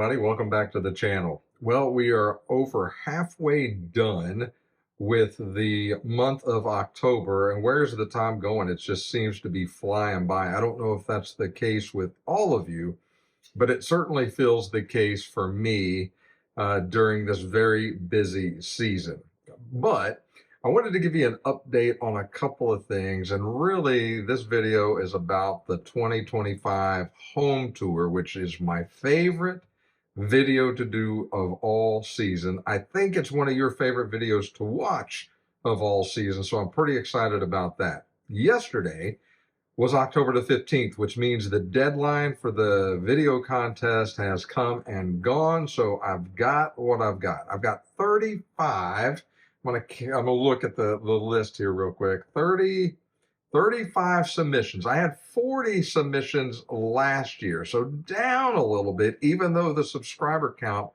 everybody. Welcome back to the channel. Well, we are over halfway done with the month of October, and where's the time going? It just seems to be flying by. I don't know if that's the case with all of you, but it certainly feels the case for me during this very busy season. But I wanted to give you an update on a couple of things, and really this video is about the 2025 home tour, which is my favorite video to do of all season. I think it's one of your favorite videos to watch of all season, so I'm pretty excited about that. Yesterday was October the 15th, which means the deadline for the video contest has come and gone. So I've got what I've got. I've got 35. I'm gonna look at the list here real quick. 35 submissions. I had 40 submissions last year, so down a little bit, even though the subscriber count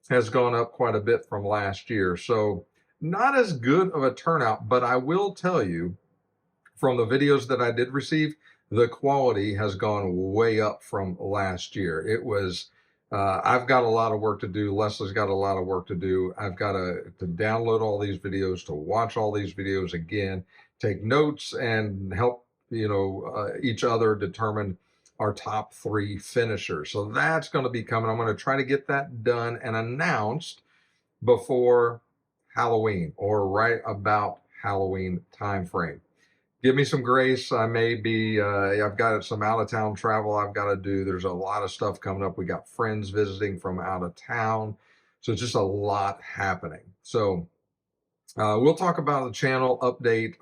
has gone up quite a bit from last year. So not as good of a turnout, but I will tell you, from the videos that I did receive, the quality has gone way up from last year. It was, I've got a lot of work to do. Leslie's got a lot of work to do. I've got to download all these videos, to watch all these videos again, take notes, and help, each other determine our top 3 finishers. So that's going to be coming. I'm going to try to get that done and announced before Halloween, or right about Halloween time frame. Give me some grace. I may be, I've got some out of town travel I've got to do. There's a lot of stuff coming up. We got friends visiting from out of town. So it's just a lot happening. So we'll talk about the channel update,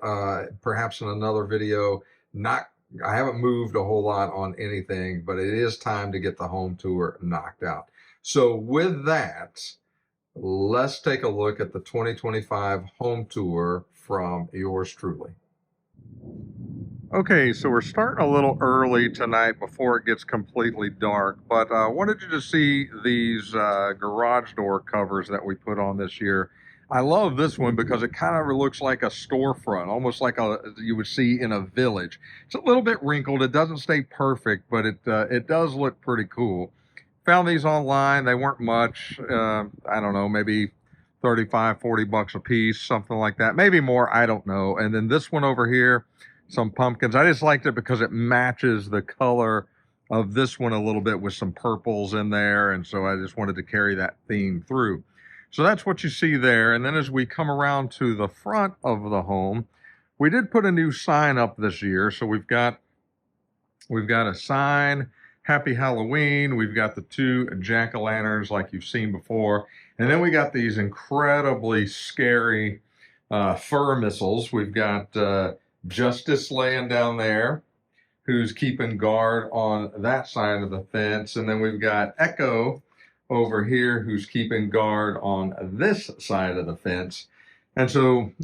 perhaps in another video. I haven't moved a whole lot on anything, but it is time to get the home tour knocked out. So with that, let's take a look at the 2025 home tour from yours truly. Okay, so we're starting a little early tonight before it gets completely dark, but I wanted you to see these garage door covers that we put on this year. I love this one because it kind of looks like a storefront, almost like you would see in a village. It's a little bit wrinkled. It doesn't stay perfect, but it does look pretty cool. Found these online. They weren't much. I don't know, maybe 35, 40 bucks a piece, something like that. Maybe more, I don't know. And then this one over here, some pumpkins. I just liked it because it matches the color of this one a little bit with some purples in there. And so I just wanted to carry that theme through. So that's what you see there. And then as we come around to the front of the home, we did put a new sign up this year. So we've got a sign, Happy Halloween. We've got the 2 jack-o'-lanterns like you've seen before. And then we got these incredibly scary fur missiles. We've got Justice laying down there, who's keeping guard on that side of the fence. And then we've got Echo over here, who's keeping guard on this side of the fence. And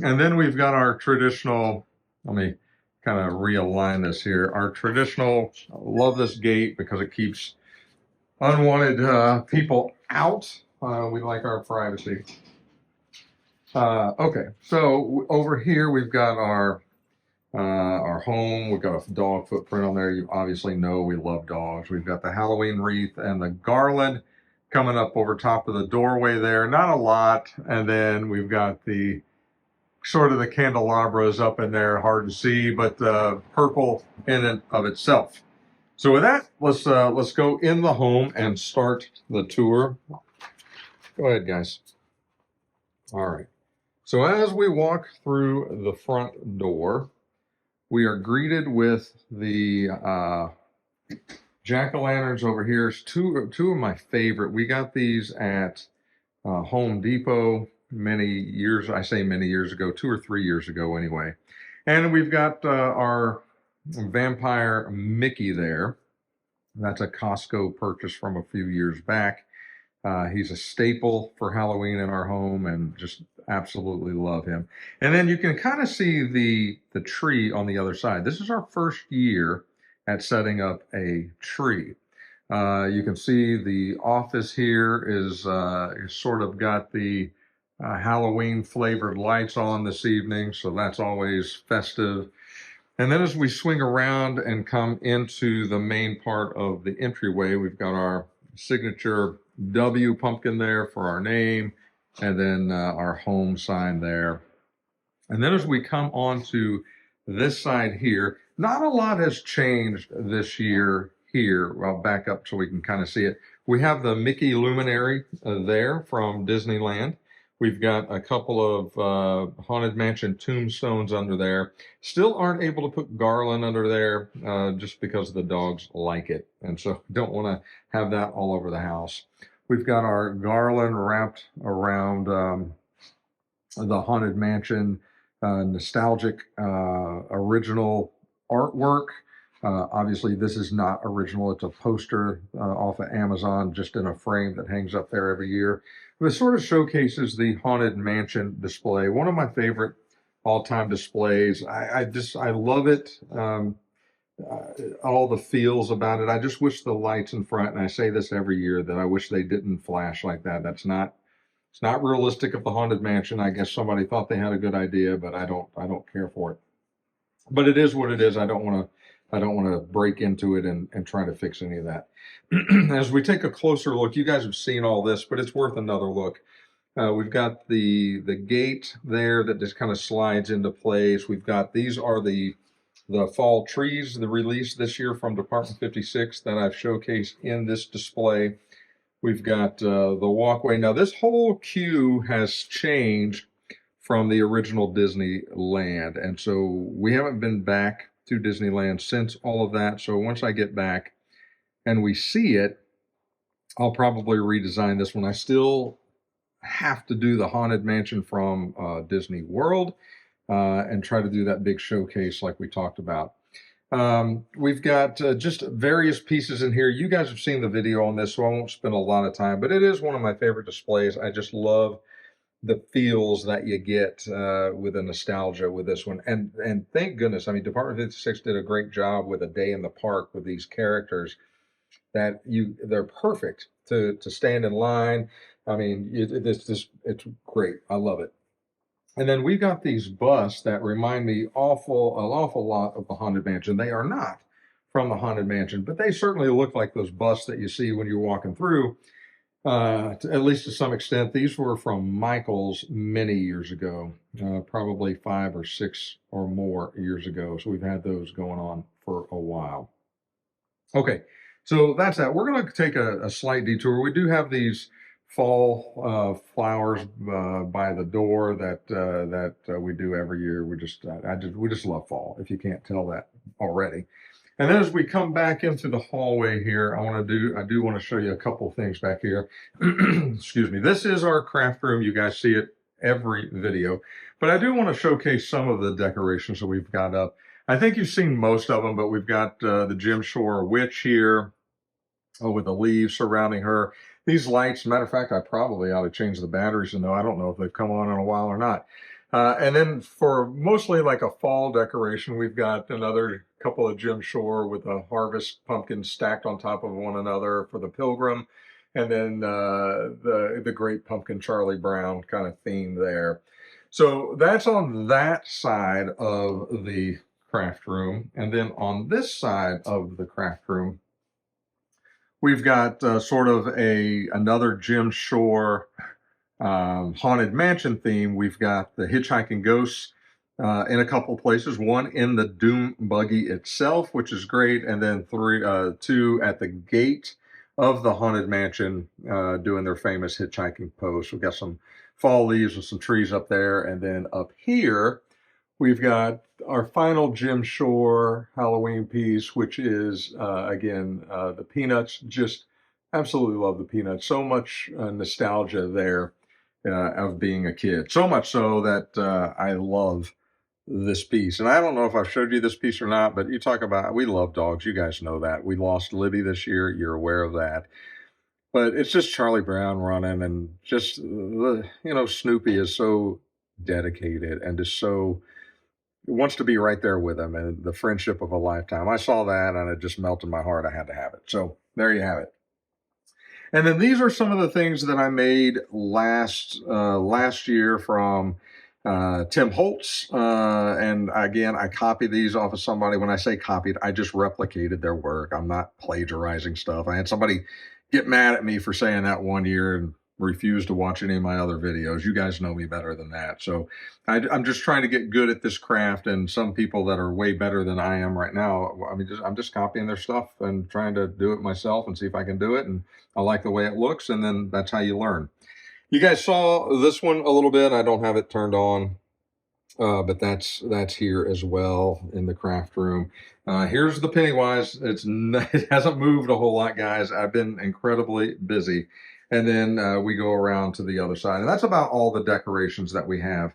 then we've got our traditional, let me kind of realign this here. Our traditional, I love this gate because it keeps unwanted people out. We like our privacy. Okay, so over here we've got our home. We've got a dog footprint on there. You obviously know we love dogs. We've got the Halloween wreath and the garland coming up over top of the doorway there. Not a lot. And then we've got the sort of the candelabras up in there, hard to see, but purple in and of itself. So with that, let's go in the home and start the tour. Go ahead, guys. All right. So as we walk through the front door, we are greeted with the jack-o'-lanterns over here. It's two of my favorite. We got these at Home Depot many years, I say many years ago, 2 or 3 years ago anyway. And we've got our vampire Mickey there. That's a Costco purchase from a few years back. He's a staple for Halloween in our home, and just absolutely love him. And then you can kind of see the tree on the other side. This is our first year at setting up a tree. You can see the office here is sort of got the Halloween flavored lights on this evening, so that's always festive. And then as we swing around and come into the main part of the entryway, we've got our signature W pumpkin there for our name, and then our home sign there. And then as we come on to this side here, not a lot has changed this year here. I'll back up so we can kind of see it. We have the Mickey Luminary there from Disneyland. We've got a couple of Haunted Mansion tombstones under there. Still aren't able to put garland under there just because the dogs like it. And so don't want to have that all over the house. We've got our garland wrapped around the Haunted Mansion nostalgic original artwork. Obviously, this is not original. It's a poster off of Amazon, just in a frame that hangs up there every year. It sort of showcases the Haunted Mansion display. One of my favorite all-time displays. I love it. All the feels about it. I just wish the lights in front, and I say this every year, that I wish they didn't flash like that. It's not realistic of the Haunted Mansion. I guess somebody thought they had a good idea, but I don't care for it. But it is what it is. I don't want to break into it and try to fix any of that. As we take a closer look, you guys have seen all this, but it's worth another look. We've got the gate there that just kind of slides into place. We've got, these are the fall trees, the release this year from Department 56 that I've showcased in this display. We've got the walkway. Now, this whole queue has changed from the original Disneyland, and so we haven't been back to Disneyland since all of that. So once I get back and we see it, I'll probably redesign this one. I still have to do the Haunted Mansion from Disney World and try to do that big showcase like we talked about. We've got just various pieces in here. You guys have seen the video on this, so I won't spend a lot of time, but it is one of my favorite displays. I just love the feels that you get with the nostalgia with this one. And thank goodness, I mean, Department 56 did a great job with A Day in the Park with these characters that they're perfect to stand in line. I mean, it's great. I love it. And then we got these busts that remind me an awful lot of the Haunted Mansion. They are not from the Haunted Mansion, but they certainly look like those busts that you see when you're walking through, at least to some extent. These were from Michael's many years ago, probably 5 or 6 or more years ago. So we've had those going on for a while. Okay, so that's that. We're going to take a slight detour. We do have these fall flowers by the door that we do every year. We just love fall, if you can't tell that already. And then as we come back into the hallway here, I do want to show you a couple things back here. Excuse me. This is our craft room. You guys see it every video, but I do want to showcase some of the decorations that we've got up. I think you've seen most of them, but we've got the Jim Shore witch here with the leaves surrounding her. These lights, matter of fact, I probably ought to change the batteries, and I don't know if they've come on in a while or not. And then for mostly like a fall decoration, we've got another couple of Jim Shore with a harvest pumpkin stacked on top of one another for the pilgrim. And then the great pumpkin Charlie Brown kind of theme there. So that's on that side of the craft room. And then on this side of the craft room, we've got sort of another Jim Shore Haunted Mansion theme. We've got the hitchhiking ghosts in a couple places. One in the Doom buggy itself, which is great, and then two at the gate of the Haunted Mansion doing their famous hitchhiking pose. We've got some fall leaves and some trees up there, and then up here we've got our final Jim Shore Halloween piece, which is again the Peanuts. Just absolutely love the Peanuts. So much nostalgia there of being a kid. So much so that I love this piece. And I don't know if I've showed you this piece or not, but you talk about, we love dogs. You guys know that. We lost Libby this year. You're aware of that. But it's just Charlie Brown running, and just, Snoopy is so dedicated and is so, wants to be right there with him, and the friendship of a lifetime. I saw that and it just melted my heart. I had to have it. So there you have it. And then these are some of the things that I made last year from Tim Holtz. And again, I copied these off of somebody. When I say copied, I just replicated their work. I'm not plagiarizing stuff. I had somebody get mad at me for saying that one year and refuse to watch any of my other videos. You guys know me better than that. So I'm just trying to get good at this craft, and some people that are way better than I am right now, I mean, I'm just copying their stuff and trying to do it myself and see if I can do it. And I like the way it looks, and then that's how you learn. You guys saw this one a little bit. I don't have it turned on. But that's here as well in the craft room. Here's the Pennywise. It hasn't moved a whole lot, guys. I've been incredibly busy. And then we go around to the other side. And that's about all the decorations that we have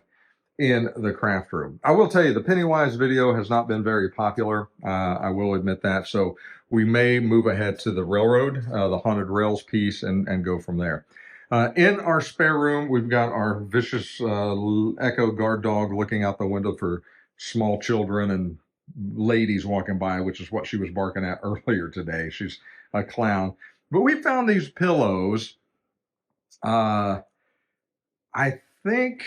in the craft room. I will tell you, the Pennywise video has not been very popular. I will admit that. So we may move ahead to the railroad, the haunted rails piece, and go from there. In our spare room, we've got our vicious Echo guard dog looking out the window for small children and ladies walking by, which is what she was barking at earlier today. She's a clown. But we found these pillows. I think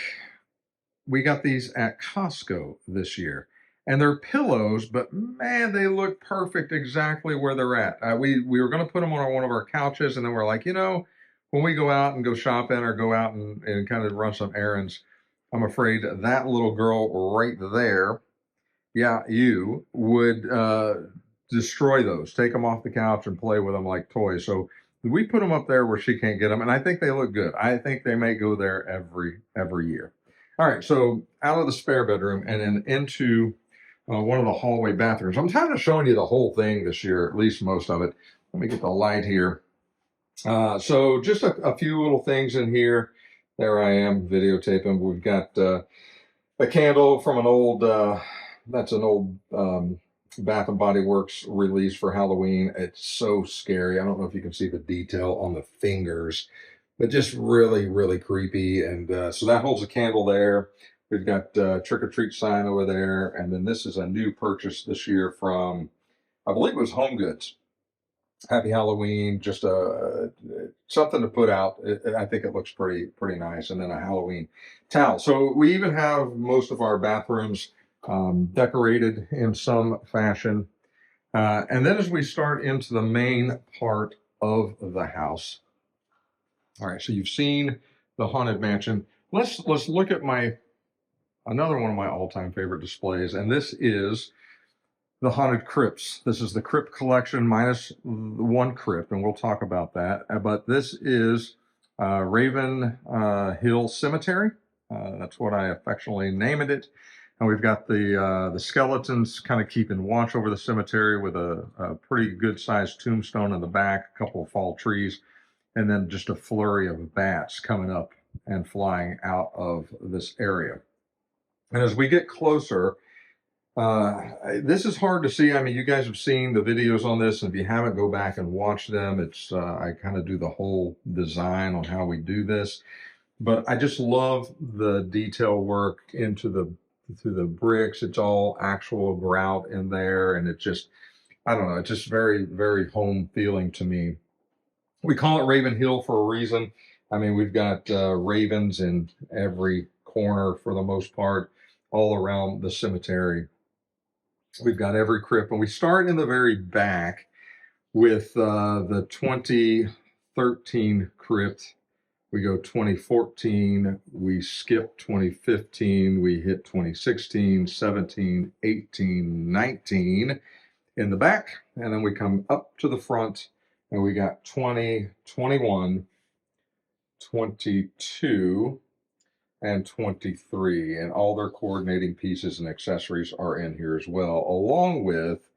we got these at Costco this year. And they're pillows, but man, they look perfect exactly where they're at. We were going to put them on one of our couches, and then we're like, when we go out and go shopping or go out and kind of run some errands, I'm afraid that little girl right there, yeah, you would destroy those, take them off the couch and play with them like toys. So we put them up there where she can't get them, and I think they look good. I think they may go there every year. All right, so out of the spare bedroom and then into one of the hallway bathrooms. I'm kind of showing you the whole thing this year, at least most of it. Let me get the light here. So just a few little things in here. There I am videotaping. We've got a candle from an old, that's an old Bath and Body Works release for Halloween. It's so scary. I don't know if you can see the detail on the fingers, but just really, really creepy. And so that holds a candle there. We've got trick or treat sign over there. And then this is a new purchase this year from, I believe it was Home Goods. Happy Halloween, just something to put out. I think it looks pretty nice. And then a Halloween towel. So we even have most of our bathrooms decorated in some fashion. And then as we start into the main part of the house. All right, so you've seen the Haunted Mansion. Let's look at another one of my all-time favorite displays, and this is the Haunted Crypts. This is the Crypt collection minus one crypt, and we'll talk about that. But this is Raven Hill Cemetery. That's what I affectionately named it. And we've got the skeletons kind of keeping watch over the cemetery with a pretty good-sized tombstone in the back, a couple of fall trees, and then just a flurry of bats coming up and flying out of this area. And as we get closer, this is hard to see. I mean, you guys have seen the videos on this, and if you haven't, go back and watch them. It's I kind of do the whole design on how we do this, but I just love the detail work into the bricks. It's all actual grout in there, and it just, I don't know, it's just very, very home feeling to me. We call it Raven Hill for a reason. I mean, we've got ravens in every corner for the most part, all around the cemetery. We've got every crypt, and we start in the very back with the 2013 crypt. We go 2014, we skip 2015, we hit 2016, 17, 18, 19 in the back, and then we come up to the front, and we got 20, 21, 22, and 23, and all their coordinating pieces and accessories are in here as well, along with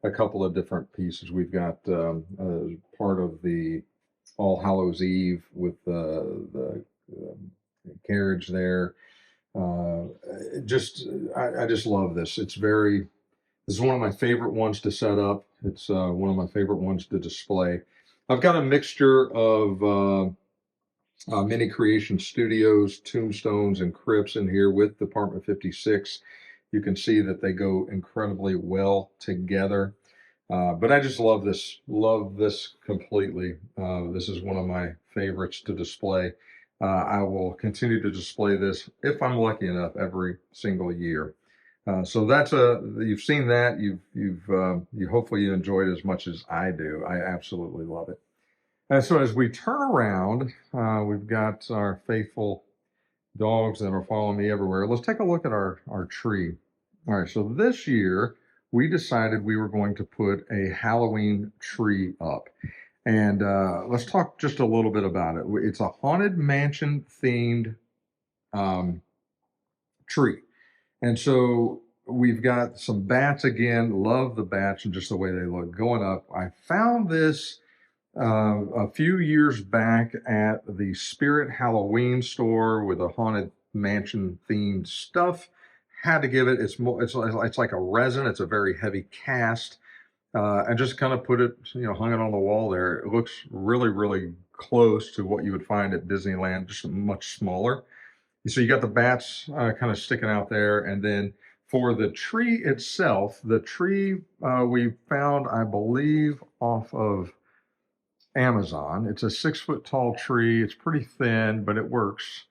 a couple of different pieces. We've got part of the All Hallows Eve with the carriage there. I just love this. This is one of my favorite ones to set up. It's one of my favorite ones to display. I've got a mixture of many creation studios, tombstones, and crypts in here with Department 56. You can see that they go incredibly well together. But I just love this completely. This is one of my favorites to display. I will continue to display this if I'm lucky enough every single year. So you've seen that. Hopefully you enjoyed it as much as I do. I absolutely love it. And so as we turn around, we've got our faithful dogs that are following me everywhere. Let's take a look at our tree. All right, so this year we decided we were going to put a Halloween tree up. And let's talk just a little bit about it. It's a Haunted Mansion themed um, tree. And so we've got some bats again. Love the bats and just the way they look going up. I found this a few years back at the Spirit Halloween store with a Haunted Mansion themed stuff. Had to give it. It's like a resin. It's a very heavy cast. And just kind of put it, hung it on the wall there. It looks really, really close to what you would find at Disneyland, just much smaller. So you got the bats kind of sticking out there. And then for the tree itself, the tree we found, I believe, off of Amazon. It's a 6 foot tall tree. It's pretty thin, but it works.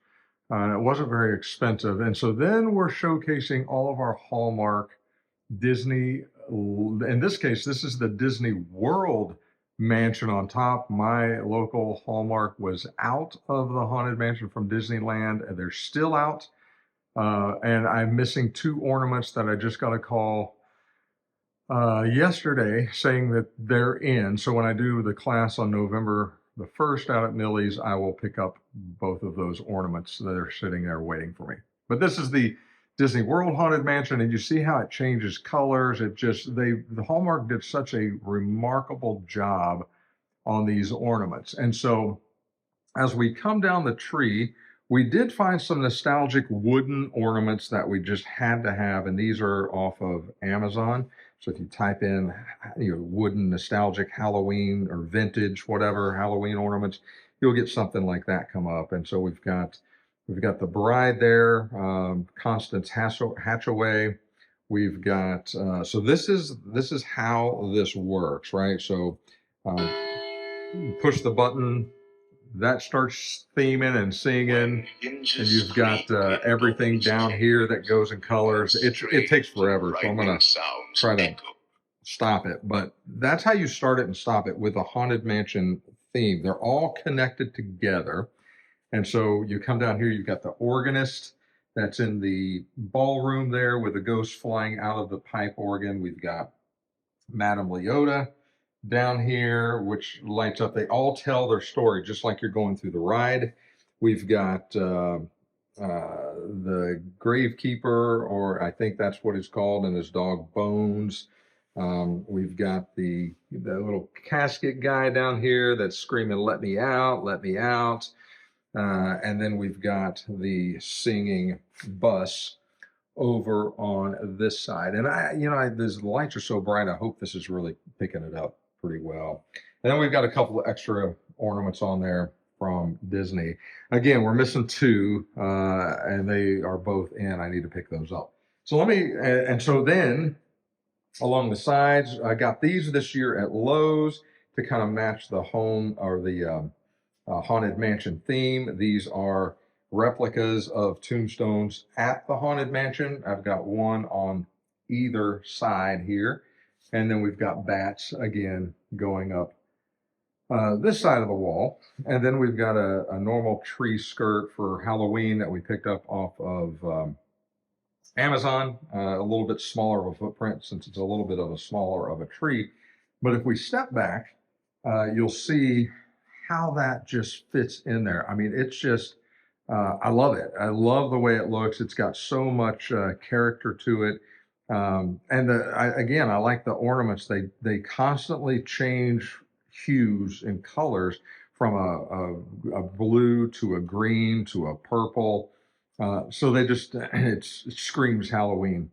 It wasn't very expensive. And so then we're showcasing all of our Hallmark Disney. In this case, this is the Disney World mansion on top. My local Hallmark was out of the Haunted Mansion from Disneyland, and they're still out. And I'm missing 2 ornaments that I just got a call yesterday saying that they're in. So when I do the class on November the 1st out at Millie's, I will pick up both of those ornaments that are sitting there waiting for me. But this is the Disney World Haunted Mansion, and you see how it changes colors. The Hallmark did such a remarkable job on these ornaments. And so as we come down the tree, we did find some nostalgic wooden ornaments that we just had to have, and these are off of Amazon. So if you type in, wooden nostalgic Halloween or vintage, whatever, Halloween ornaments, you'll get something like that come up. And so we've got the bride there, Constance Hatchaway. We've got so this is how this works, right? So push the button, that starts theming and singing, and you've got everything down here that goes in colors. It takes forever, so I'm gonna try to stop it. But that's how you start it and stop it with a Haunted Mansion theme. They're all connected together. And so you come down here, you've got the organist that's in the ballroom there with the ghost flying out of the pipe organ. We've got Madame Leota down here, which lights up. They all tell their story, just like you're going through the ride. We've got the gravekeeper, or I think that's what it's called, and his dog Bones. We've got the little casket guy down here that's screaming, "Let me out, let me out." And then we've got the singing bus over on this side. And these lights are so bright, I hope this is really picking it up pretty well. And then we've got a couple of extra ornaments on there from Disney. Again, we're missing 2, and they are both in. I need to pick those up. So so then along the sides, I got these this year at Lowe's to kind of match the home or the Haunted Mansion theme. These are replicas of tombstones at the Haunted Mansion. I've got one on either side here. And then we've got bats again going up this side of the wall. And then we've got a normal tree skirt for Halloween that we picked up off of Amazon, a little bit smaller of a footprint since it's a little bit of a smaller of a tree. But if we step back, you'll see how that just fits in there. I mean, it's just, I love it. I love the way it looks. It's got so much character to it. And I like the ornaments. They constantly change hues and colors from a blue to a green to a purple. So it screams Halloween.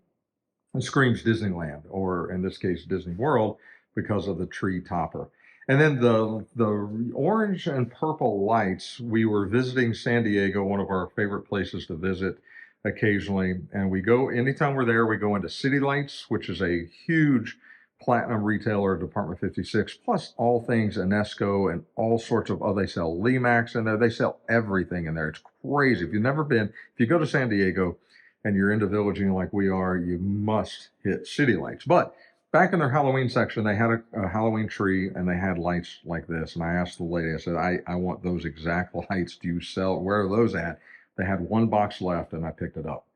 It screams Disneyland, or in this case, Disney World, because of the tree topper. And then the orange and purple lights, we were visiting San Diego, one of our favorite places to visit occasionally. And anytime we're there, we go into City Lights, which is a huge platinum retailer, Department 56, plus all things Enesco and all sorts of, they sell Limax in there. They sell everything in there. It's crazy. If you've never been, if you go to San Diego and you're into villaging like we are, you must hit City Lights. But back in their Halloween section, they had a Halloween tree and they had lights like this. And I asked the lady, I said, I want those exact lights. Do you sell? Where are those at? They had one box left and I picked it up.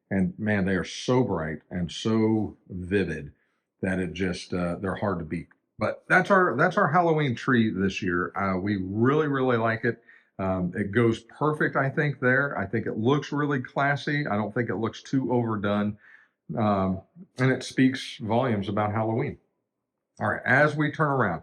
And man, they are so bright and so vivid that it just, they're hard to beat. But that's our Halloween tree this year. We really, really like it. It goes perfect, I think, there. I think it looks really classy. I don't think it looks too overdone. And it speaks volumes about Halloween. All right, as we turn around,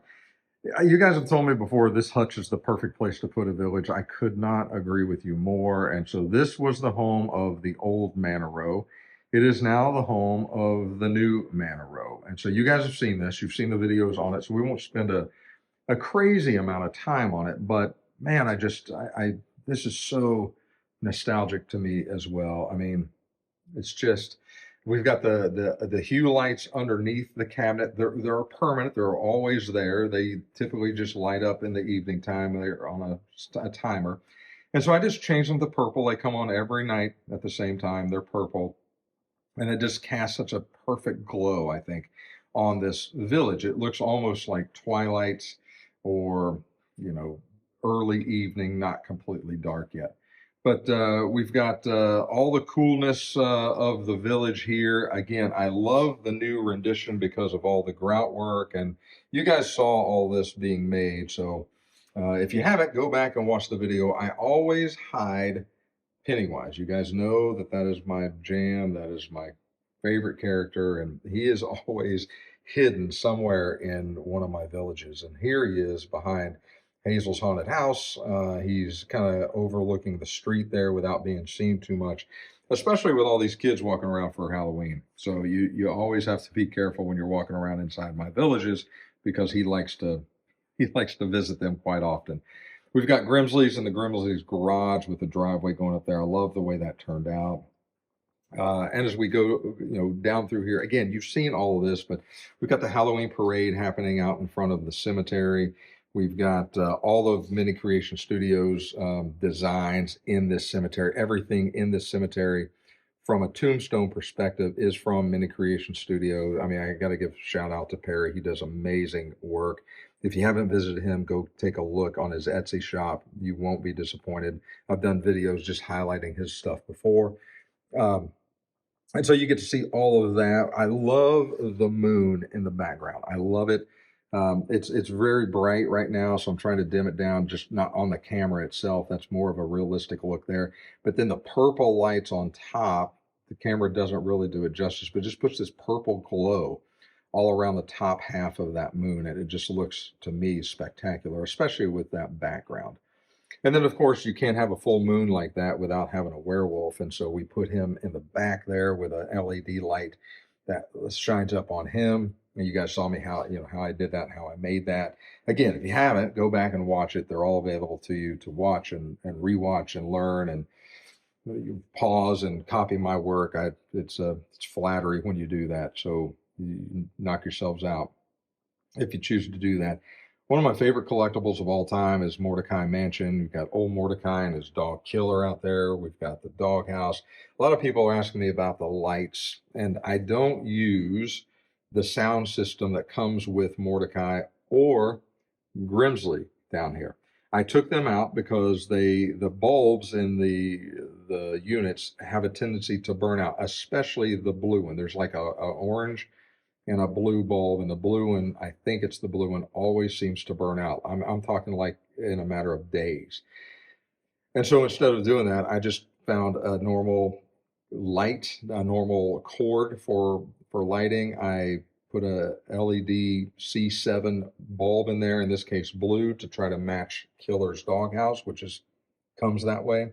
you guys have told me before this hutch is the perfect place to put a village. I could not agree with you more. And so this was the home of the old Manor Row. It is now the home of the new Manor Row. And so you guys have seen this. You've seen the videos on it. So we won't spend a crazy amount of time on it. But man, this is so nostalgic to me as well. I mean, it's just, we've got the hue lights underneath the cabinet. They're permanent. They're always there. They typically just light up in the evening time. They're on a timer. And so I just change them to purple. They come on every night at the same time. They're purple. And it just casts such a perfect glow, I think, on this village. It looks almost like twilight or, early evening, not completely dark yet. But we've got all the coolness of the village here. Again, I love the new rendition because of all the grout work. And you guys saw all this being made. So if you haven't, go back and watch the video. I always hide Pennywise. You guys know that is my jam. That is my favorite character. And he is always hidden somewhere in one of my villages. And here he is behind Hazel's haunted house. He's kind of overlooking the street there without being seen too much, especially with all these kids walking around for Halloween. So you always have to be careful when you're walking around inside my villages because he likes to visit them quite often. We've got Grimsley's in the Grimsley's garage with the driveway going up there. I love the way that turned out. And as we go, down through here, again, you've seen all of this, but we've got the Halloween parade happening out in front of the cemetery. We've got all of Mini Creation Studios designs in this cemetery. Everything in this cemetery from a tombstone perspective is from Mini Creation Studio. I mean, I got to give a shout out to Perry. He does amazing work. If you haven't visited him, go take a look on his Etsy shop. You won't be disappointed. I've done videos just highlighting his stuff before. And so you get to see all of that. I love the moon in the background. I love it. It's very bright right now, so I'm trying to dim it down, just not on the camera itself. That's more of a realistic look there. But then the purple lights on top, the camera doesn't really do it justice, but just puts this purple glow all around the top half of that moon. And it just looks, to me, spectacular, especially with that background. And then, of course, you can't have a full moon like that without having a werewolf. And so we put him in the back there with a LED light that shines up on him. And you guys saw me how I did that, how I made that. Again, if you haven't, go back and watch it. They're all available to you to watch and rewatch and learn. And you pause and copy my work. It's flattery when you do that. So you knock yourselves out if you choose to do that. One of my favorite collectibles of all time is Mordecai Mansion. We've got old Mordecai and his dog Killer out there. We've got the doghouse. A lot of people are asking me about the lights, and I don't use the sound system that comes with Mordecai or Grimsley down here. I took them out because the bulbs in the units have a tendency to burn out, especially the blue one. There's like a orange and a blue bulb, and the blue one, I think it's the blue one, always seems to burn out. I'm talking like in a matter of days. And so instead of doing that, I just found a normal light, a normal cord for lighting. I put a LED C7 bulb in there, in this case blue, to try to match Killer's doghouse, which comes that way.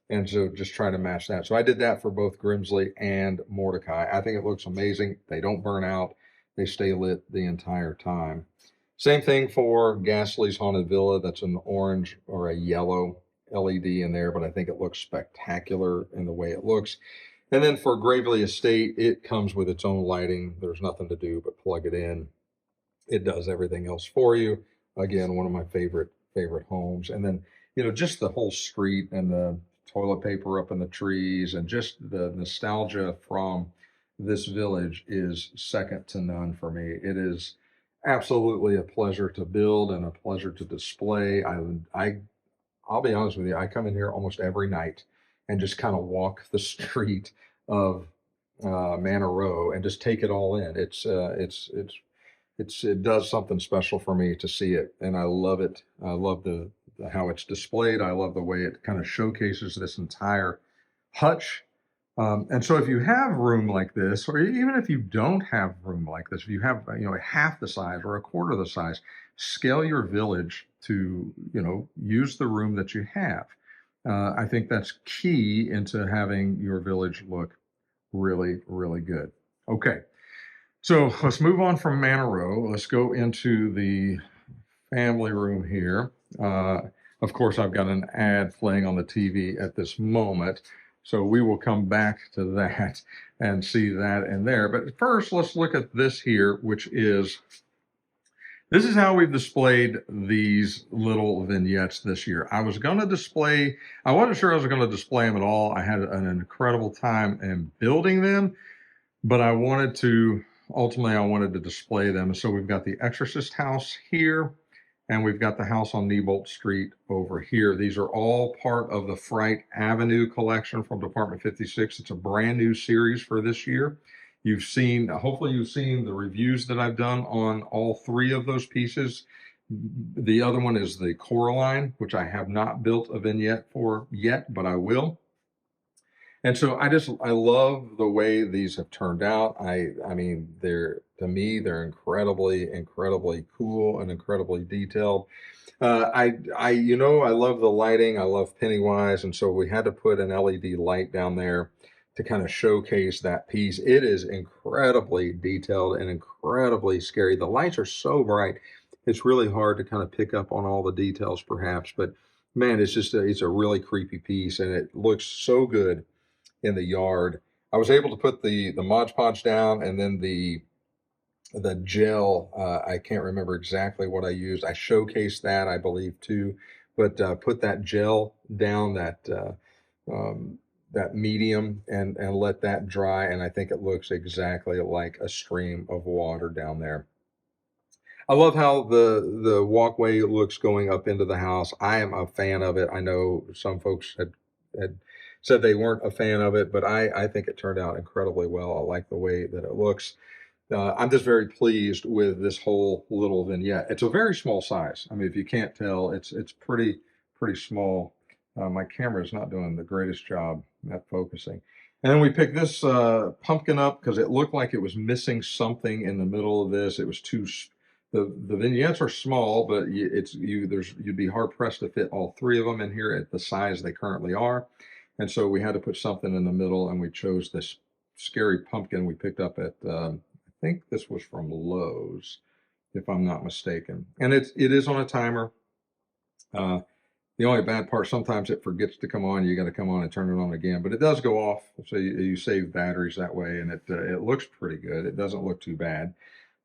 And so just try to match that. So I did that for both Grimsley and Mordecai. I think it looks amazing. They don't burn out. They stay lit the entire time. Same thing for Ghastly's Haunted Villa. That's an orange or a yellow LED in there, but I think it looks spectacular in the way it looks. And then for Gravely Estate, it comes with its own lighting. There's nothing to do but plug it in. It does everything else for you. Again, one of my favorite homes. And then, just the whole street and the toilet paper up in the trees and just the nostalgia from this village is second to none for me. It is absolutely a pleasure to build and a pleasure to display. I'll be honest with you, I come in here almost every night and just kind of walk the street of Manor Row and just take it all in. It does something special for me to see it, and I love it. I love the how it's displayed. I love the way it kind of showcases this entire hutch. And so if you have room like this, or even if you don't have room like this, if you have, half the size or a quarter of the size, scale your village to, use the room that you have. I think that's key into having your village look really, really good. Okay. So let's move on from Manor Row. Let's go into the family room here. Of course, I've got an ad playing on the TV at this moment, so we will come back to that and see that in there. But first, let's look at this here, this is how we've displayed these little vignettes this year. I wasn't sure I was going to display them at all. I had an incredible time in building them, but ultimately I wanted to display them. So we've got the Exorcist house here, and we've got the house on Neibolt Street over here. These are all part of the Fright Avenue collection from Department 56. It's a brand new series for this year. Hopefully you've seen the reviews that I've done on all three of those pieces. The other one is the Coraline, which I have not built a vignette for yet, but I will. And so I love the way these have turned out. I mean, they're incredibly, incredibly cool and incredibly detailed. I love the lighting. I love Pennywise. And so we had to put an LED light down there to kind of showcase that piece. It is incredibly detailed and incredibly scary. The lights are so bright. It's really hard to kind of pick up on all the details perhaps, but man, it's a really creepy piece, and it looks so good in the yard. I was able to put the Mod Podge down, and then the gel, I can't remember exactly what I used. I showcased that, I believe, too, but put that gel down, that medium, and let that dry, and I think it looks exactly like a stream of water down there. I love how the walkway looks going up into the house. I am a fan of it. I know some folks had said they weren't a fan of it, but I think it turned out incredibly well. I like the way that it looks. I'm just very pleased with this whole little vignette. It's a very small size. I mean, if you can't tell, it's pretty small. My camera is not doing the greatest job at focusing. And then we picked this pumpkin up because it looked like it was missing something in the middle of this. It was the vignettes are small, but you'd be hard pressed to fit all three of them in here at the size they currently are. And so we had to put something in the middle, and we chose this scary pumpkin we picked up at, I think this was from Lowe's, if I'm not mistaken. And it is on a timer. The only bad part, sometimes it forgets to come on. You got to come on and turn it on again, but it does go off. So you save batteries that way, and it looks pretty good. It doesn't look too bad.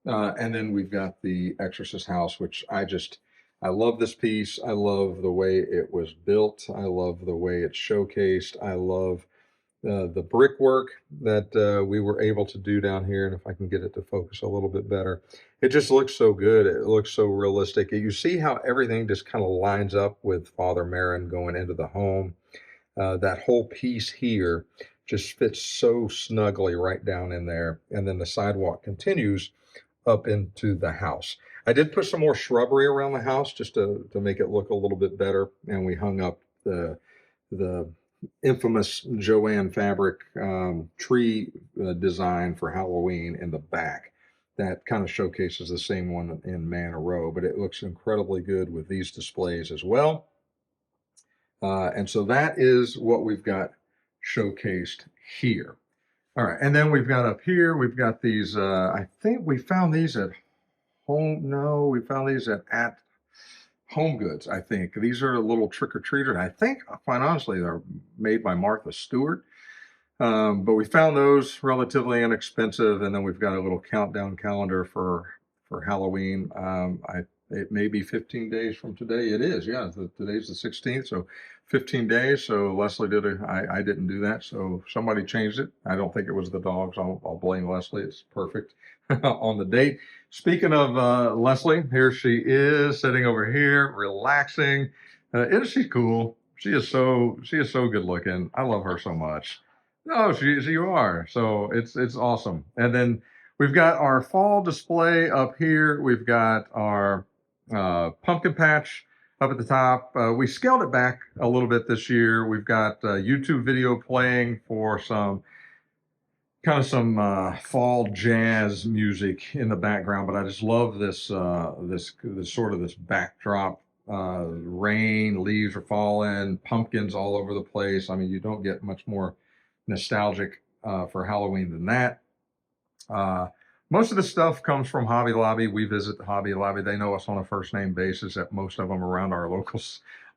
And then we've got the Exorcist house, which I love this piece. I love the way it was built. I love the way it's showcased. I love the brickwork that we were able to do down here. And if I can get it to focus a little bit better, it just looks so good. It looks so realistic. You see how everything just kind of lines up with Father Merrin going into the home. That whole piece here just fits so snugly right down in there. And then the sidewalk continues up into the house. I did put some more shrubbery around the house just to make it look a little bit better. And we hung up the infamous Joanne fabric tree design for Halloween in the back. That kind of showcases the same one in Manor Row, but it looks incredibly good with these displays as well. And so that is what we've got showcased here. All right, and then we've got up here, we've got these, I think we found these at home. No, we found these at Home Goods, I think. These are a little trick-or-treater. I think, quite honestly, they're made by Martha Stewart. But we found those relatively inexpensive, and then we've got a little countdown calendar for Halloween. It may be 15 days from today. It is, yeah. Today's the 16th, so 15 days. So Leslie did I didn't do that. So somebody changed it. I don't think it was the dogs. I'll blame Leslie. It's perfect on the date. Speaking of Leslie, here she is sitting over here, relaxing. Isn't she cool? She is so good looking. I love her so much. No, you are. So it's awesome. And then we've got our fall display up here. We've got our pumpkin patch up at the top. We scaled it back a little bit this year. We've got a YouTube video playing for some fall jazz music in the background, but I just love this this backdrop. Rain, leaves are falling, pumpkins all over the place. I mean, you don't get much more nostalgic for Halloween than that. Most of the stuff comes from Hobby Lobby. We visit the Hobby Lobby. They know us on a first name basis at most of them around our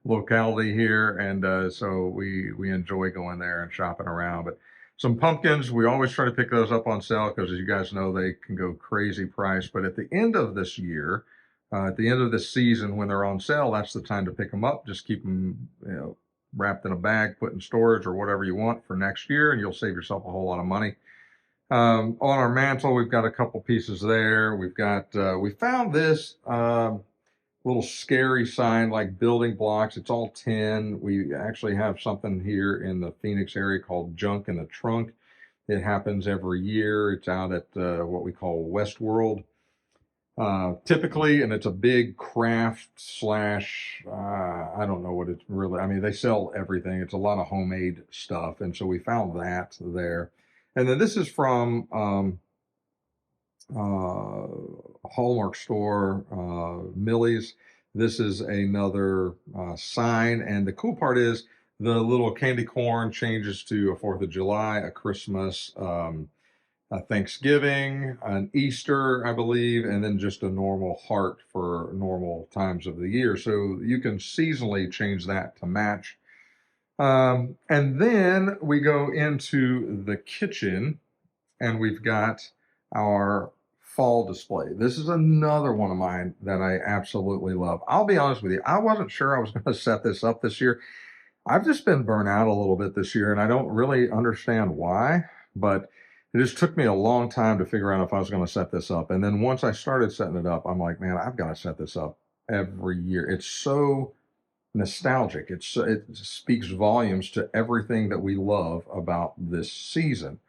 locality here, and so we enjoy going there and shopping around. But some pumpkins, we always try to pick those up on sale because, as you guys know, they can go crazy price. But at the end of this year, at the end of this season, when they're on sale, that's the time to pick them up. Just keep them, wrapped in a bag, put in storage or whatever you want for next year, and you'll save yourself a whole lot of money. On our mantle, we've got a couple pieces there. We've got, we found this little scary sign, like building blocks. It's all tin. We actually have something here in the Phoenix area called Junk in the Trunk. It happens every year. It's out at what we call Westworld. Typically, and it's a big craft slash, I don't know what it's really, I mean, they sell everything. It's a lot of homemade stuff. And so we found that there. And then this is from Hallmark store, Millie's. This is another sign. And the cool part is the little candy corn changes to a 4th of July, a Christmas, a Thanksgiving, an Easter, I believe, and then just a normal heart for normal times of the year. So you can seasonally change that to match. And then we go into the kitchen and we've got our fall display. This is another one of mine that I absolutely love. I'll be honest with you, I wasn't sure I was going to set this up this year. I've just been burnt out a little bit this year, and I don't really understand why, but it just took me a long time to figure out if I was going to set this up. And then once I started setting it up, I'm like, man, I've got to set this up every year. It's so nostalgic. It speaks volumes to everything that we love about this season.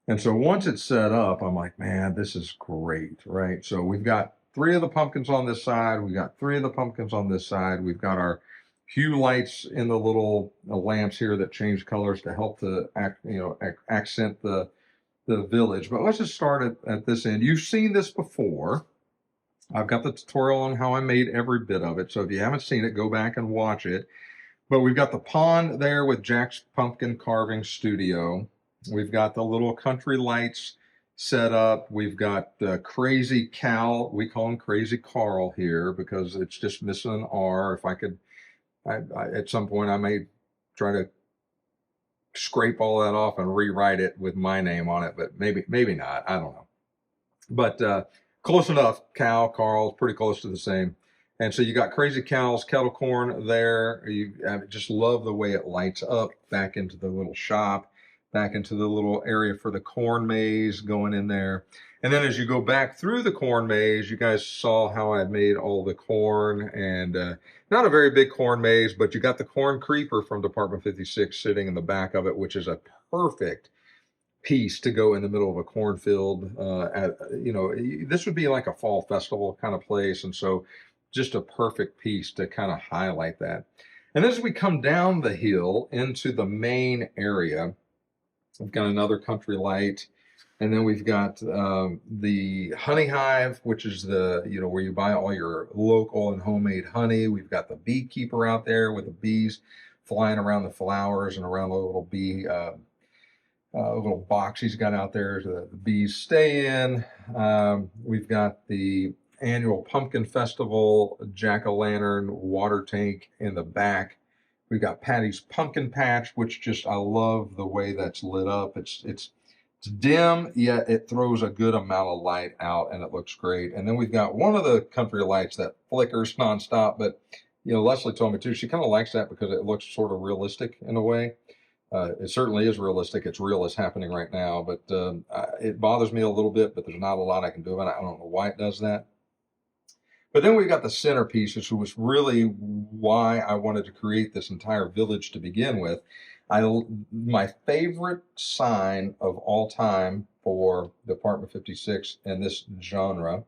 And so once it's set up, I'm like, man, this is great, right? So we've got 3 of the pumpkins on this side. We've got 3 of the pumpkins on this side. We've got our hue lights in the little lamps here that change colors to help to accent the village. But let's just start at this end. You've seen this before. I've got the tutorial on how I made every bit of it. So if you haven't seen it, go back and watch it. But we've got the pond there with Jack's Pumpkin Carving Studio. We've got the little country lights set up. We've got Crazy Cal. We call him Crazy Carl here because it's just missing an R. If I could, at some point, I may try to scrape all that off and rewrite it with my name on it, but maybe not. I don't know. But close enough. Cal, Carl, pretty close to the same. And so you got Crazy Cal's kettle corn there. I just love the way it lights up back into the little shop, back into the little area for the corn maze going in there. And then as you go back through the corn maze, you guys saw how I made all the corn, and not a very big corn maze, but you got the corn creeper from Department 56 sitting in the back of it, which is a perfect piece to go in the middle of a cornfield. This would be like a fall festival kind of place. And so just a perfect piece to kind of highlight that. And as we come down the hill into the main area, we've got another country light. And then we've got the honey hive, which is the, where you buy all your local and homemade honey. We've got the beekeeper out there with the bees flying around the flowers and around the little bee, little box he's got out there so the bees stay in. We've got the annual pumpkin festival, jack-o'-lantern water tank in the back. We've got Patty's pumpkin patch, which I love the way that's lit up. It's dim, yet it throws a good amount of light out and it looks great. And then we've got one of the country lights that flickers nonstop, but you know, Leslie told me too, she kind of likes that because it looks sort of realistic in a way. It certainly is realistic. It's real. It's happening right now, but it bothers me a little bit, but there's not a lot I can do about it. I don't know why it does that. But then we got the centerpiece, which was really why I wanted to create this entire village to begin with. My favorite sign of all time for Department 56 and this genre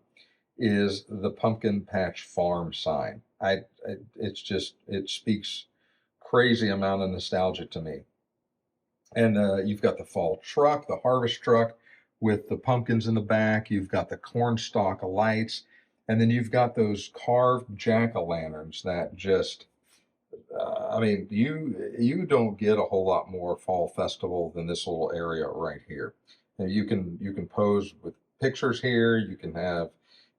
is the Pumpkin Patch Farm sign. It's just, it speaks crazy amount of nostalgia to me. And you've got the fall truck, the harvest truck with the pumpkins in the back. You've got the cornstalk lights. And then you've got those carved jack-o'-lanterns that just, I mean, you don't get a whole lot more fall festival than this little area right here. And you can pose with pictures here. You can have,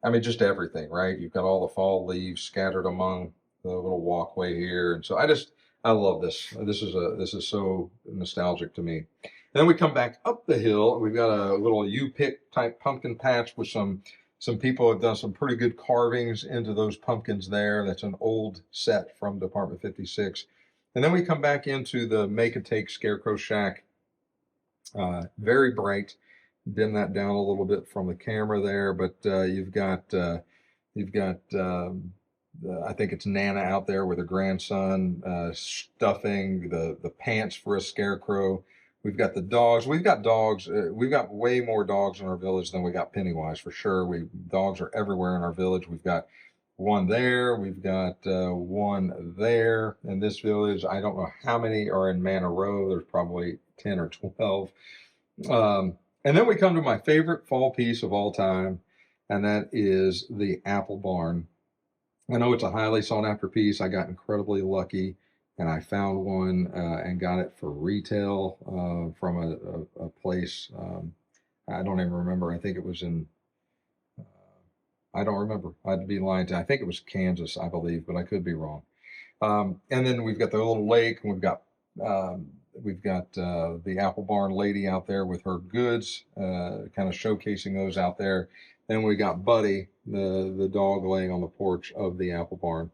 I mean, just everything, right? You've got all the fall leaves scattered among the little walkway here. And so I love this. This is so nostalgic to me. Then we come back up the hill. We've got a little U-pick type pumpkin patch with some people have done some pretty good carvings into those pumpkins there. That's an old set from Department 56. And then we come back into the make and take Scarecrow Shack. Very bright. Dim that down a little bit from the camera there, but you've got I think it's Nana out there with her grandson stuffing the pants for a scarecrow. We've got the dogs. We've got dogs. We've got way more dogs in our village than we got Pennywise for sure. Dogs are everywhere in our village. We've got one there. We've got one there in this village. I don't know how many are in Manor Row. There's probably 10 or 12. And then we come to my favorite fall piece of all time, and that is the apple barn. I know it's a highly sought after piece. I got incredibly lucky and I found one and got it for retail from a place. I don't even remember. I think it was in, I don't remember. I'd be lying to you. I think it was Kansas, I believe, but I could be wrong. And then we've got the little lake, and we've got the apple barn lady out there with her goods, kind of showcasing those out there. Then we got Buddy, the dog, laying on the porch of the apple barn.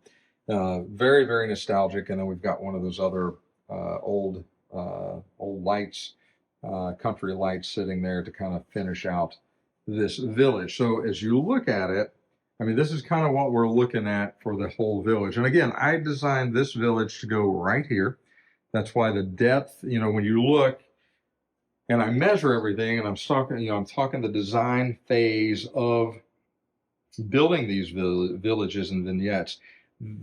Very, very nostalgic. And then we've got one of those other old lights, country lights, sitting there to kind of finish out this village. So as you look at it, I mean, this is kind of what we're looking at for the whole village. And again, I designed this village to go right here. That's why the depth, you know, when you look and I measure everything, and I'm talking the design phase of building these villages and vignettes.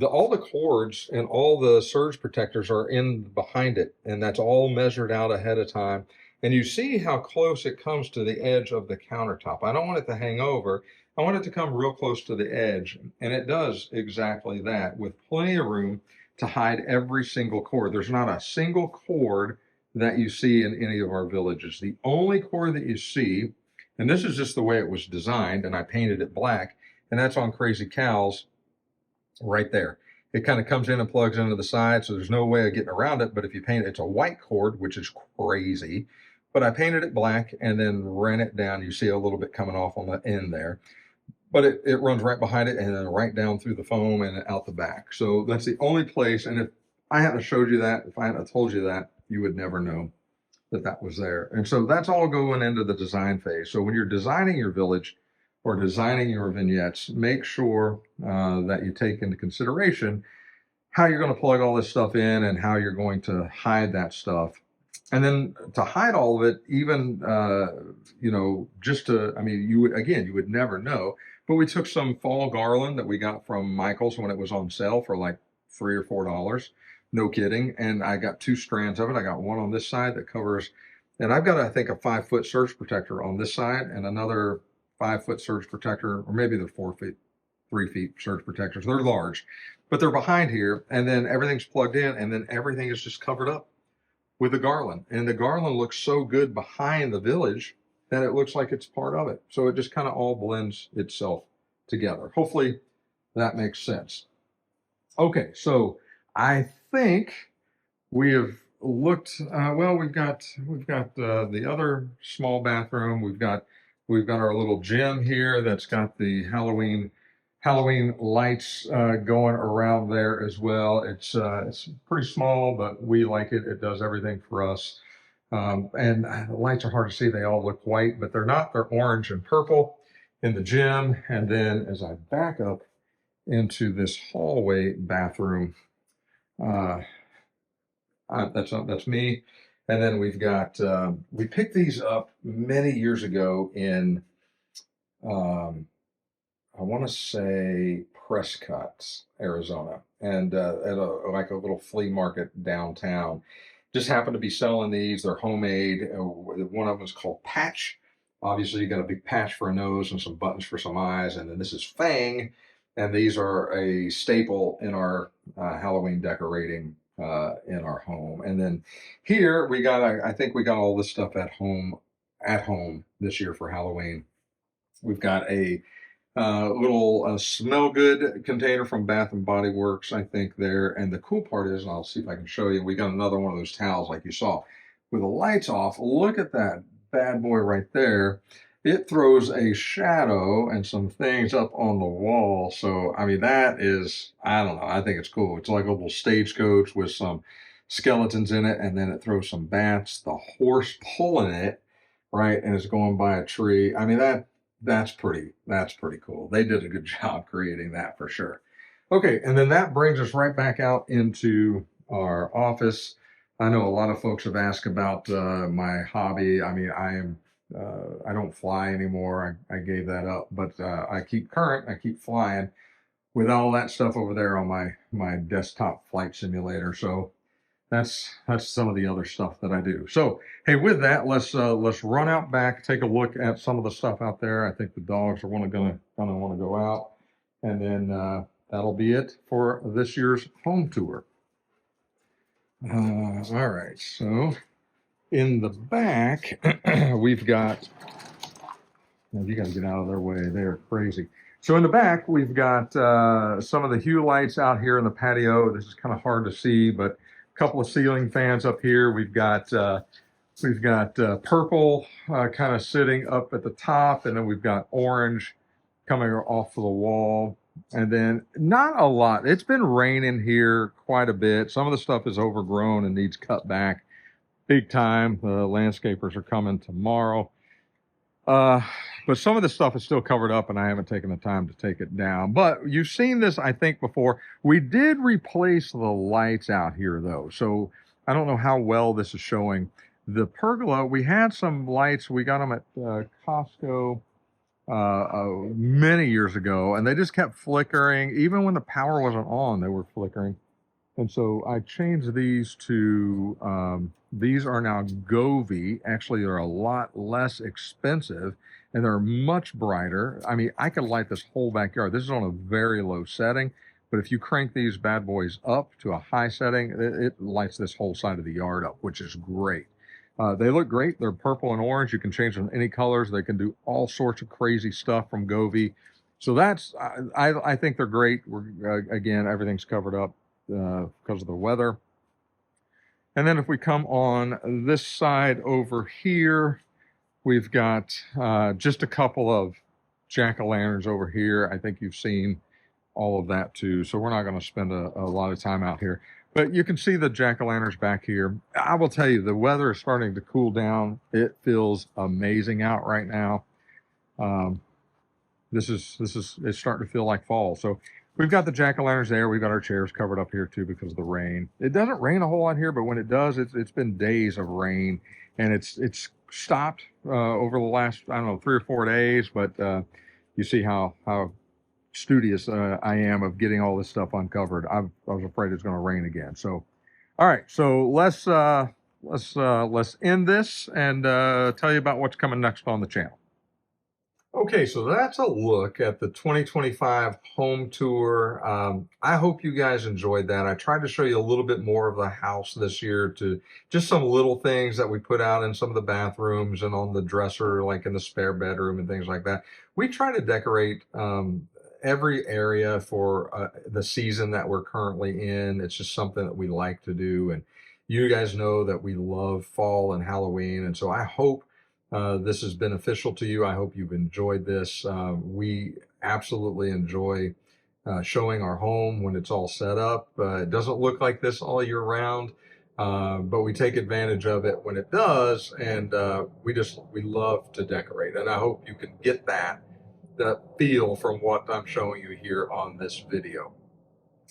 All the cords and all the surge protectors are in behind it, and that's all measured out ahead of time. And you see how close it comes to the edge of the countertop. I don't want it to hang over. I want it to come real close to the edge, and it does exactly that with plenty of room to hide every single cord. There's not a single cord that you see in any of our villages. The only cord that you see, and this is just the way it was designed, and I painted it black, and that's on Crazy Cows right there. It kind of comes in and plugs into the side, so there's no way of getting around it. But if you paint it, it's a white cord, which is crazy. But I painted it black and then ran it down. You see a little bit coming off on the end there. But it runs right behind it and then right down through the foam and out the back. So that's the only place. And if I hadn't showed you that, if I hadn't told you that, you would never know that that was there. And so that's all going into the design phase. So when you're designing your village or designing your vignettes, make sure that you take into consideration how you're going to plug all this stuff in and how you're going to hide that stuff. And then to hide all of it, even, just to, I mean, you would never know. But we took some fall garland that we got from Michael's when it was on sale for like $3 or $4. No kidding. And I got 2 strands of it. I got one on this side that covers, and I've got, I think, a 5-foot surge protector on this side and another 5-foot surge protector, or maybe they're 4 feet, 3 feet surge protectors. They're large, but they're behind here. And then everything's plugged in, and then everything is just covered up with the garland. And the garland looks so good behind the village that it looks like it's part of it. So it just kind of all blends itself together. Hopefully that makes sense. Okay, so I think we have looked, we've got the other small bathroom. We've got our little gym here that's got the Halloween Halloween lights going around there as well. It's pretty small, but we like it. It does everything for us. And the lights are hard to see. They all look white, but they're not. They're orange and purple in the gym. And then as I back up into this hallway bathroom, uh, that's me. And then we've got we picked these up many years ago in um, I want to say Prescott, Arizona, and at like a little flea market downtown. Just happened to be selling these. They're homemade. One of them is called Patch. Obviously, you got a big patch for a nose and some buttons for some eyes, and then this is Fang, and these are a staple in our Halloween decorating in our home. And then here we got, I think we got all this stuff at home this year for Halloween. We've got a little smell good container from Bath and Body Works, I think there. And the cool part is, and I'll see if I can show you, we got another one of those towels like you saw. With the lights off, look at that bad boy right there. It throws a shadow and some things up on the wall. So, I mean, that is, I don't know, I think it's cool. It's like a little stagecoach with some skeletons in it, and then it throws some bats, the horse pulling it, right, and it's going by a tree. I mean, that's pretty cool. They did a good job creating that for sure. Okay, and then that brings us right back out into our office. I know a lot of folks have asked about my hobby. I mean, I don't fly anymore. I gave that up, but I keep current. I keep flying with all that stuff over there on my desktop flight simulator. So that's some of the other stuff that I do. So hey, with that, let's run out back, take a look at some of the stuff out there. I think the dogs are gonna want to go out, and then that'll be it for this year's home tour. All right, so in the back we've got. Now you got to get out of their way. They're crazy. So in the back we've got some of the hue lights out here in the patio. This is kind of hard to see, but couple of ceiling fans up here. We've got purple kind of sitting up at the top, and then we've got orange coming off of the wall. And then not a lot. It's been raining here quite a bit. Some of the stuff is overgrown and needs cut back big time. The landscapers are coming tomorrow. But some of the stuff is still covered up, and I haven't taken the time to take it down. But you've seen this, I think, before. We did replace the lights out here, though. So I don't know how well this is showing. The pergola, we had some lights. We got them at Costco many years ago, and they just kept flickering. Even when the power wasn't on, they were flickering. And so I changed these to, these are now Govee. Actually, they're a lot less expensive, and they're much brighter. I mean, I could light this whole backyard. This is on a very low setting, but if you crank these bad boys up to a high setting, it lights this whole side of the yard up, which is great. They look great. They're purple and orange. You can change them any colors. They can do all sorts of crazy stuff from Govee. So that's, I think they're great. Again, everything's covered up because of the weather. And then if we come on this side over here, we've got just a couple of jack-o'-lanterns over here. I think you've seen all of that too, so we're not going to spend a lot of time out here. But you can see the jack-o'-lanterns back here. I will tell you, the weather is starting to cool down. It feels amazing out right now. It's starting to feel like fall. So we've got the jack-o'-lanterns there. We've got our chairs covered up here too because of the rain. It doesn't rain a whole lot here, but when it does, it's been days of rain, and it's stopped over the last, I don't know, 3 or 4 days. But you see how studious I am of getting all this stuff uncovered. I was afraid it's going to rain again. So, all right. So let's end this and tell you about what's coming next on the channel. Okay, so that's a look at the 2025 home tour. I hope you guys enjoyed that. I tried to show you a little bit more of the house this year, to just some little things that we put out in some of the bathrooms and on the dresser, like in the spare bedroom and things like that. We try to decorate every area for the season that we're currently in. It's just something that we like to do. And you guys know that we love fall and Halloween. And so I hope this is beneficial to you. I hope you've enjoyed this. We absolutely enjoy showing our home when it's all set up. It doesn't look like this all year round, but we take advantage of it when it does, and we love to decorate. And I hope you can get that feel from what I'm showing you here on this video.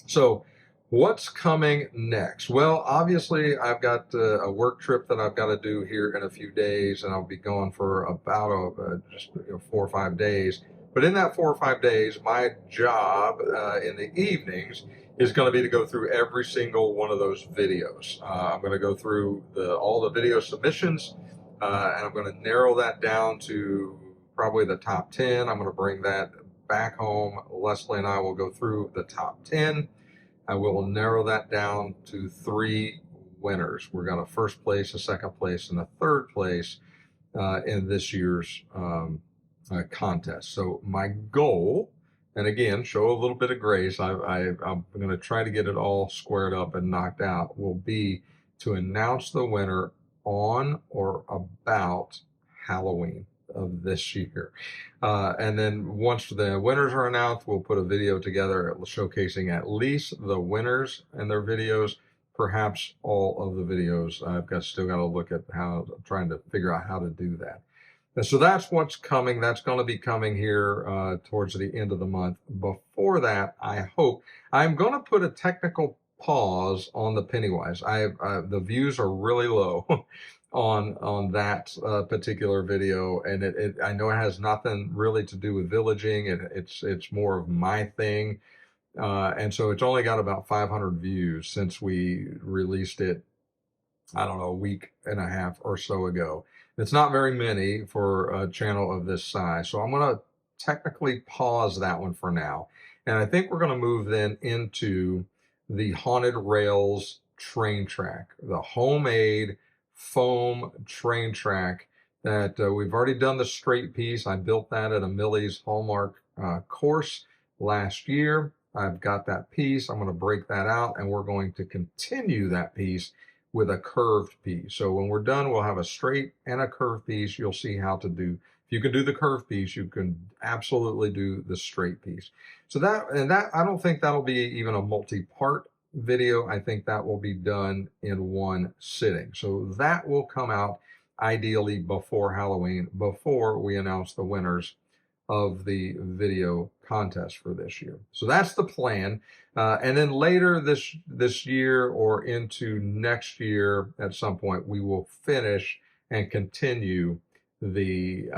So what's coming next? Well, obviously I've got a work trip that I've got to do here in a few days, and I'll be gone for about just 4 or 5 days. But in that 4 or 5 days, my job in the evenings is going to be to go through every single one of those videos. I'm going to go through all the video submissions, and I'm going to narrow that down to probably the top 10. I'm going to bring that back home. Leslie and I will go through the top 10. I will narrow that down to 3 winners. We're going to first place, a second place, and a third place in this year's contest. So my goal, and again, show a little bit of grace, I'm going to try to get it all squared up and knocked out, will be to announce the winner on or about Halloween of this year. And then once the winners are announced, we'll put a video together showcasing at least the winners and their videos, perhaps all of the videos. Still got to look at trying to figure out how to do that. And so that's what's coming. That's going to be coming here towards the end of the month. Before that, I hope I'm going to put a technical pause on the Pennywise. The views are really low on that particular video, and I know it has nothing really to do with villaging. It's more of my thing, and so it's only got about 500 views since we released it, I don't know, a week and a half or so ago. It's not very many for a channel of this size, so I'm going to technically pause that one for now, and I think we're going to move then into the Haunted Rails train track, the homemade foam train track that we've already done the straight piece. I built that at a Millie's Hallmark course last year. I've got that piece. I'm going to break that out, and we're going to continue that piece with a curved piece. So when we're done, we'll have a straight and a curved piece. You'll see how to do. If you can do the curved piece, you can absolutely do the straight piece. So that I don't think that'll be even a multi-part video. I think that will be done in one sitting. So that will come out ideally before Halloween, before we announce the winners of the video contest for this year. So that's the plan. And then later this year or into next year at some point, we will finish and continue the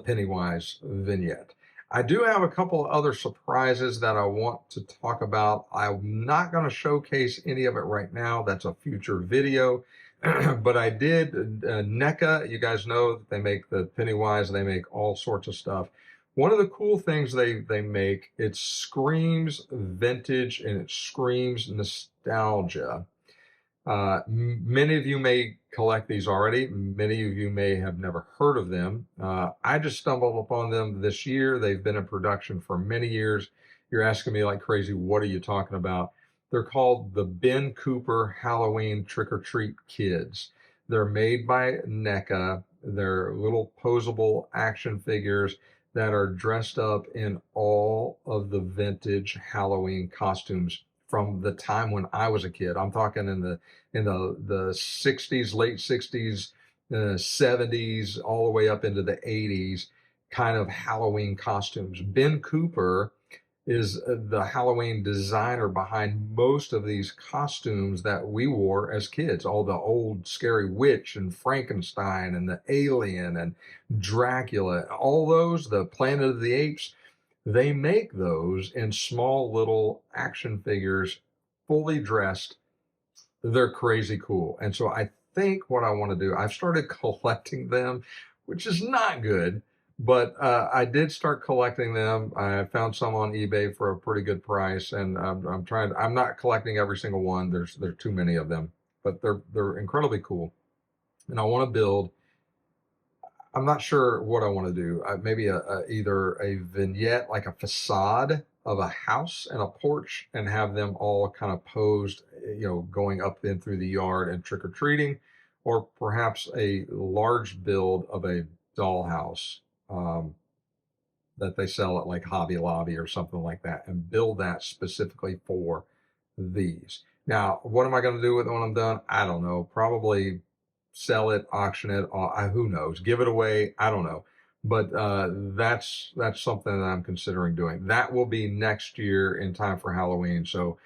Pennywise vignette. I do have a couple of other surprises that I want to talk about. I'm not going to showcase any of it right now. That's a future video. But I did, NECA, you guys know that they make the Pennywise, they make all sorts of stuff. One of the cool things they make, it screams vintage and it screams nostalgia. Many of you may collect these already. Many of you may have never heard of them. I just stumbled upon them this year. They've been in production for many years. You're asking me like crazy, what are you talking about? They're called the Ben Cooper Halloween Trick or Treat Kids. They're made by NECA. They're little posable action figures that are dressed up in all of the vintage Halloween costumes from the time when I was a kid. I'm talking in the 60s, late 60s, 70s, all the way up into the 80s kind of Halloween costumes. Ben Cooper is the Halloween designer behind most of these costumes that we wore as kids. All the old scary witch and Frankenstein and the alien and Dracula, all those, the Planet of the Apes, they make those in small little action figures, fully dressed. They're crazy cool. And so I think what I want to do, I've started collecting them, which is not good, but I did start collecting them. I found some on eBay for a pretty good price, and I'm not collecting every single one. There's too many of them, but they're incredibly cool. And I want to build, I'm not sure what I want to do. Maybe either a vignette, like a facade of a house and a porch, and have them all kind of posed, going up in through the yard and trick-or-treating. or perhaps a large build of a dollhouse that they sell at like Hobby Lobby or something like that, and build that specifically for these. Now, what am I going to do with it when I'm done? I don't know. Probably sell it, auction it. Who knows? Give it away. I don't know. But that's something that I'm considering doing. That will be next year in time for Halloween. So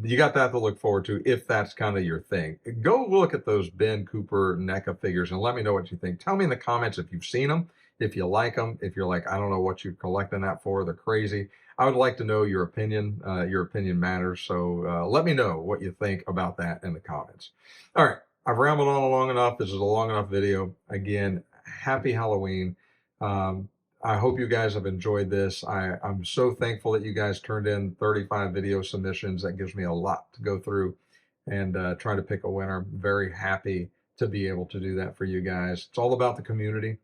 you got that to look forward to if that's kind of your thing. Go look at those Ben Cooper NECA figures and let me know what you think. Tell me in the comments if you've seen them, if you like them, if you're like, I don't know what you're collecting that for, they're crazy. I would like to know your opinion. Your opinion matters. So let me know what you think about that in the comments. All right. I've rambled on long enough. This is a long enough video. Again, happy Halloween. I hope you guys have enjoyed this. I'm so thankful that you guys turned in 35 video submissions. That gives me a lot to go through and try to pick a winner. Very happy to be able to do that for you guys. It's all about the community,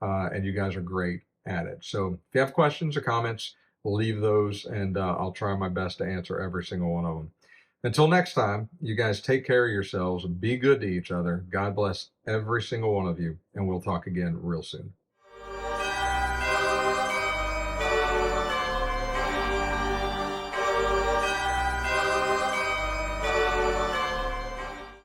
and you guys are great at it. So if you have questions or comments, leave those, and I'll try my best to answer every single one of them. Until next time, you guys take care of yourselves, be good to each other. God bless every single one of you, and we'll talk again real soon.